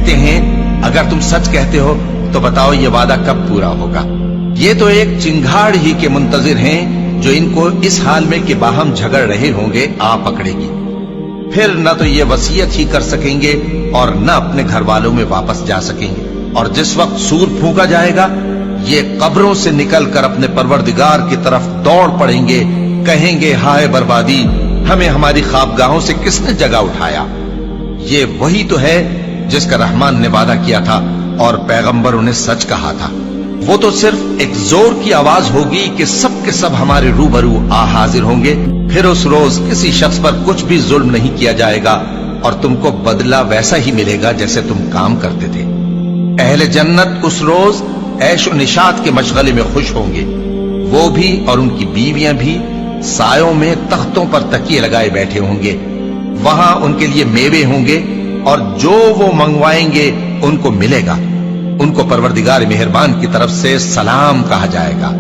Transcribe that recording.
کہتے ہیں اگر تم سچ کہتے ہو تو بتاؤ یہ وعدہ کب پورا ہوگا؟ یہ تو ایک چنگھاڑ ہی کے منتظر ہیں جو ان کو اس حال میں کہ باہم جھگڑ رہے ہوں گے آ پکڑے گی. پھر نہ تو یہ وصیت ہی کر سکیں گے اور نہ اپنے گھر والوں میں واپس جا سکیں گے. اور جس وقت سور پھونکا جائے گا یہ قبروں سے نکل کر اپنے پروردگار کی طرف دوڑ پڑیں گے، کہیں گے ہائے بربادی، ہمیں ہماری خوابگاہوں سے کس نے جگہ اٹھایا. یہ وہی تو ہے جس کا رحمان نے وعدہ کیا تھا اور پیغمبروں نے سچ کہا تھا. وہ تو صرف ایک زور کی آواز ہوگی کہ سب کے سب ہمارے روبرو آ حاضر ہوں گے. پھر اس روز کسی شخص پر کچھ بھی ظلم نہیں کیا جائے گا اور تم کو بدلہ ویسا ہی ملے گا جیسے تم کام کرتے تھے. اہل جنت اس روز عیش و نشاط کے مشغلے میں خوش ہوں گے، وہ بھی اور ان کی بیویاں بھی سایوں میں تختوں پر تکیے لگائے بیٹھے ہوں گے. وہاں ان کے لیے میوے ہوں گے اور جو وہ منگوائیں گے ان کو ملے گا. ان کو پروردگار مہربان کی طرف سے سلام کہا جائے گا.